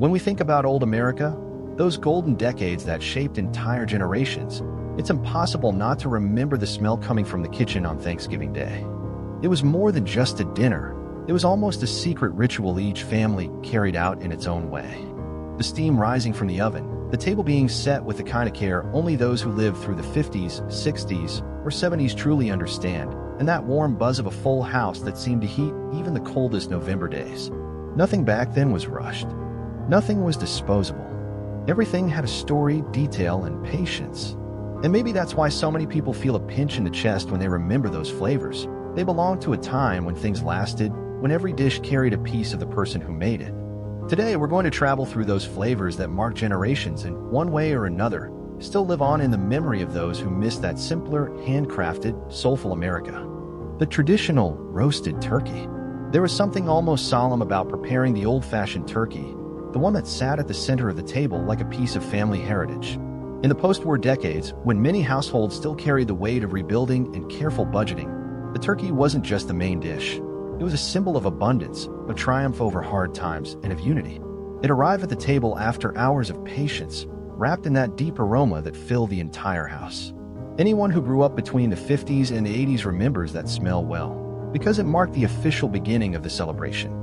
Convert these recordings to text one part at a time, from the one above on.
When we think about old America, those golden decades that shaped entire generations, it's impossible not to remember the smell coming from the kitchen on Thanksgiving Day. It was more than just a dinner. It was almost a secret ritual each family carried out in its own way. The steam rising from the oven, the table being set with the kind of care only those who lived through the 50s, 60s, or 70s truly understand, and that warm buzz of a full house that seemed to heat even the coldest November days. Nothing back then was rushed. Nothing was disposable. Everything had a story, detail, and patience. And maybe that's why so many people feel a pinch in the chest when they remember those flavors. They belong to a time when things lasted, when every dish carried a piece of the person who made it. Today, we're going to travel through those flavors that mark generations and, one way or another, still live on in the memory of those who miss that simpler, handcrafted, soulful America. The traditional roasted turkey. There was something almost solemn about preparing the old-fashioned turkey, the one that sat at the center of the table like a piece of family heritage. In the post-war decades, when many households still carried the weight of rebuilding and careful budgeting, the turkey wasn't just the main dish. It was a symbol of abundance, of triumph over hard times, and of unity. It arrived at the table after hours of patience, wrapped in that deep aroma that filled the entire house. Anyone who grew up between the 50s and the 80s remembers that smell well, because it marked the official beginning of the celebration.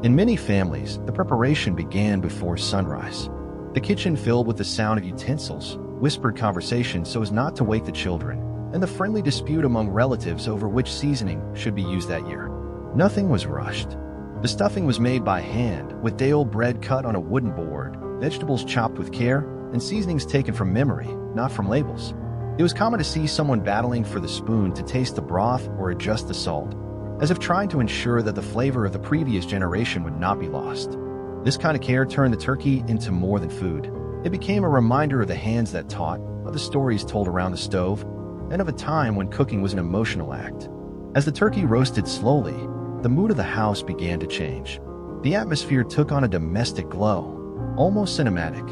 In many families, the preparation began before sunrise. The kitchen filled with the sound of utensils, whispered conversations so as not to wake the children, and the friendly dispute among relatives over which seasoning should be used that year. Nothing was rushed. The stuffing was made by hand, with day-old bread cut on a wooden board, vegetables chopped with care, and seasonings taken from memory, not from labels. It was common to see someone battling for the spoon to taste the broth or adjust the salt, as if trying to ensure that the flavor of the previous generation would not be lost. This kind of care turned the turkey into more than food. It became a reminder of the hands that taught, of the stories told around the stove, and of a time when cooking was an emotional act. As the turkey roasted slowly, the mood of the house began to change. The atmosphere took on a domestic glow, almost cinematic.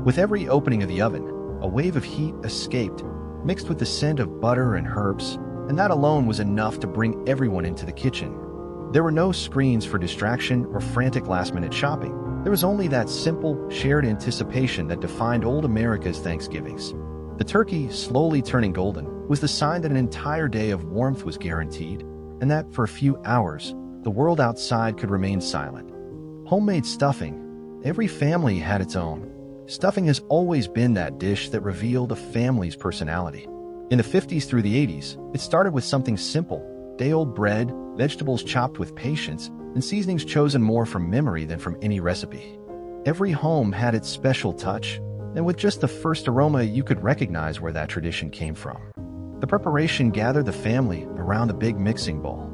With every opening of the oven, a wave of heat escaped, mixed with the scent of butter and herbs, and that alone was enough to bring everyone into the kitchen. There were no screens for distraction or frantic last-minute shopping. There was only that simple, shared anticipation that defined old America's Thanksgivings. The turkey, slowly turning golden, was the sign that an entire day of warmth was guaranteed, and that, for a few hours, the world outside could remain silent. Homemade stuffing. Every family had its own. Stuffing has always been that dish that revealed a family's personality. In the 50s through the 80s, it started with something simple: day-old bread, vegetables chopped with patience, and seasonings chosen more from memory than from any recipe. Every home had its special touch, and with just the first aroma you could recognize where that tradition came from. The preparation gathered the family around the big mixing bowl.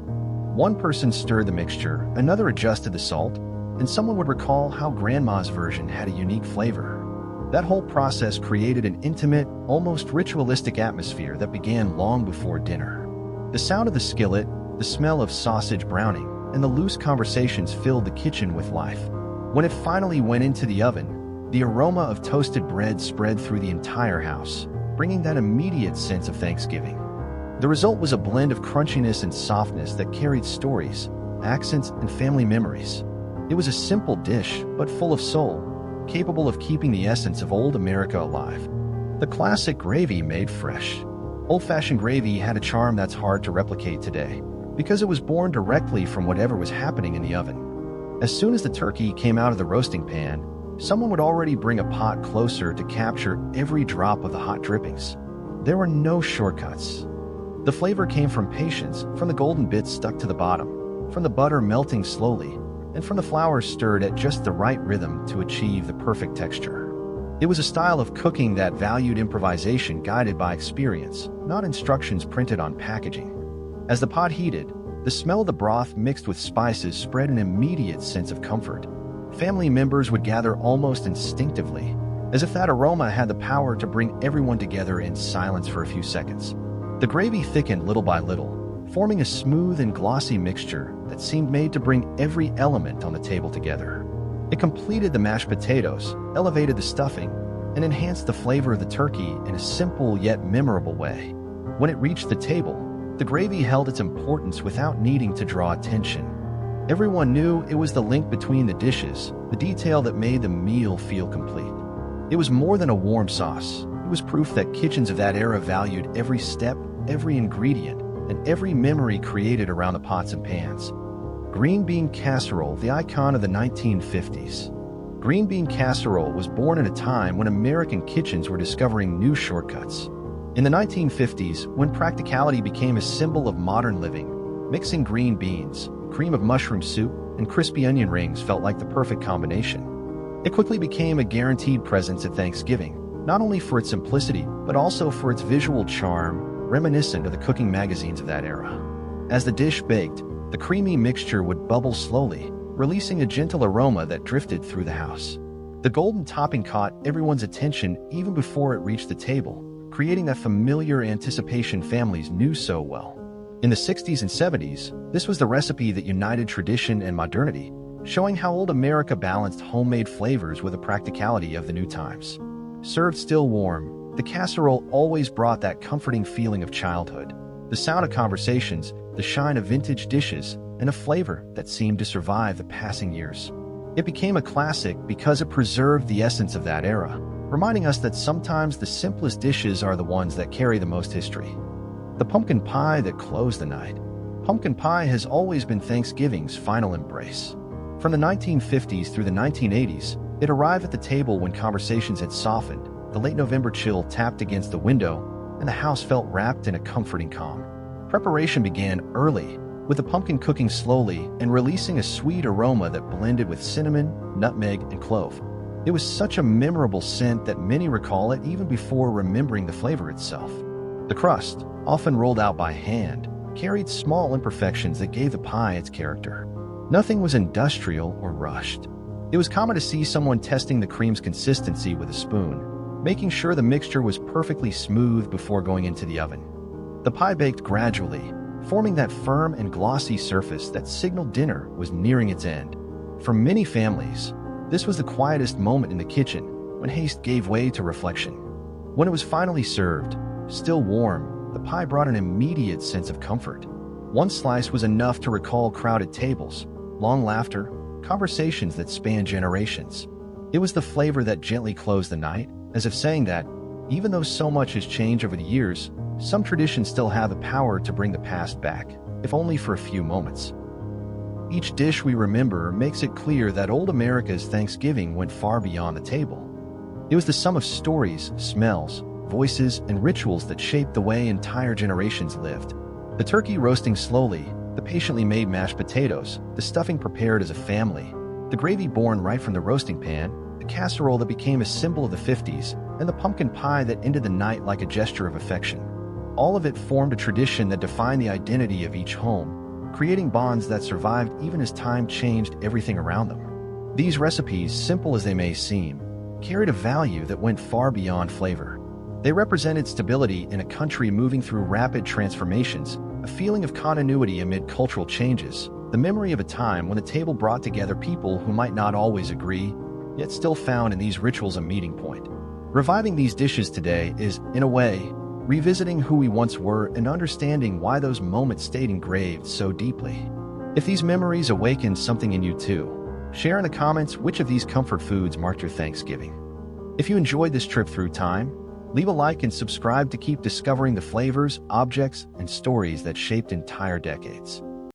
One person stirred the mixture, another adjusted the salt, and someone would recall how Grandma's version had a unique flavor. That whole process created an intimate, almost ritualistic atmosphere that began long before dinner. The sound of the skillet, the smell of sausage browning, and the loose conversations filled the kitchen with life. When it finally went into the oven, the aroma of toasted bread spread through the entire house, bringing that immediate sense of Thanksgiving. The result was a blend of crunchiness and softness that carried stories, accents, and family memories. It was a simple dish, but full of soul, capable of keeping the essence of old America alive. The classic gravy made fresh. Old-fashioned gravy had a charm that's hard to replicate today, because it was born directly from whatever was happening in the oven. As soon as the turkey came out of the roasting pan, someone would already bring a pot closer to capture every drop of the hot drippings. There were no shortcuts. The flavor came from patience, from the golden bits stuck to the bottom, from the butter melting slowly, and from the flour stirred at just the right rhythm to achieve the perfect texture. It was a style of cooking that valued improvisation guided by experience, not instructions printed on packaging. As the pot heated, the smell of the broth mixed with spices spread an immediate sense of comfort. Family members would gather almost instinctively, as if that aroma had the power to bring everyone together in silence for a few seconds. The gravy thickened little by little, forming a smooth and glossy mixture that seemed made to bring every element on the table together. It completed the mashed potatoes, elevated the stuffing, and enhanced the flavor of the turkey in a simple yet memorable way. When it reached the table, the gravy held its importance without needing to draw attention. Everyone knew it was the link between the dishes, the detail that made the meal feel complete. It was more than a warm sauce. It was proof that kitchens of that era valued every step, every ingredient, and every memory created around the pots and pans. Green Bean Casserole, the icon of the 1950s. Green Bean Casserole was born at a time when American kitchens were discovering new shortcuts. In the 1950s, when practicality became a symbol of modern living, mixing green beans, cream of mushroom soup, and crispy onion rings felt like the perfect combination. It quickly became a guaranteed presence at Thanksgiving, not only for its simplicity, but also for its visual charm, reminiscent of the cooking magazines of that era. As the dish baked, the creamy mixture would bubble slowly, releasing a gentle aroma that drifted through the house. The golden topping caught everyone's attention even before it reached the table, creating that familiar anticipation families knew so well. In the 60s and 70s, this was the recipe that united tradition and modernity, showing how old America balanced homemade flavors with the practicality of the new times. Served still warm, the casserole always brought that comforting feeling of childhood, the sound of conversations, the shine of vintage dishes, and a flavor that seemed to survive the passing years. It became a classic because it preserved the essence of that era, reminding us that sometimes the simplest dishes are the ones that carry the most history. The pumpkin pie that closed the night. Pumpkin pie has always been Thanksgiving's final embrace. From the 1950s through the 1980s, it arrived at the table when conversations had softened, the late November chill tapped against the window, and the house felt wrapped in a comforting calm. Preparation began early, with the pumpkin cooking slowly and releasing a sweet aroma that blended with cinnamon, nutmeg, and clove. It was such a memorable scent that many recall it even before remembering the flavor itself. The crust, often rolled out by hand, carried small imperfections that gave the pie its character. Nothing was industrial or rushed. It was common to see someone testing the cream's consistency with a spoon, making sure the mixture was perfectly smooth before going into the oven. The pie baked gradually, forming that firm and glossy surface that signaled dinner was nearing its end. For many families, this was the quietest moment in the kitchen, when haste gave way to reflection. When it was finally served, still warm, the pie brought an immediate sense of comfort. One slice was enough to recall crowded tables, long laughter, conversations that spanned generations. It was the flavor that gently closed the night, as if saying that, even though so much has changed over the years, some traditions still have the power to bring the past back, if only for a few moments. Each dish we remember makes it clear that old America's Thanksgiving went far beyond the table. It was the sum of stories, smells, voices, and rituals that shaped the way entire generations lived. The turkey roasting slowly, the patiently made mashed potatoes, the stuffing prepared as a family, the gravy born right from the roasting pan, the casserole that became a symbol of the 50s, and the pumpkin pie that ended the night like a gesture of affection. All of it formed a tradition that defined the identity of each home, creating bonds that survived even as time changed everything around them. These recipes, simple as they may seem, carried a value that went far beyond flavor. They represented stability in a country moving through rapid transformations, a feeling of continuity amid cultural changes, the memory of a time when the table brought together people who might not always agree, yet still found in these rituals a meeting point. Reviving these dishes today is, in a way, revisiting who we once were and understanding why those moments stayed engraved so deeply. If these memories awakened something in you too, share in the comments which of these comfort foods marked your Thanksgiving. If you enjoyed this trip through time, leave a like and subscribe to keep discovering the flavors, objects, and stories that shaped entire decades.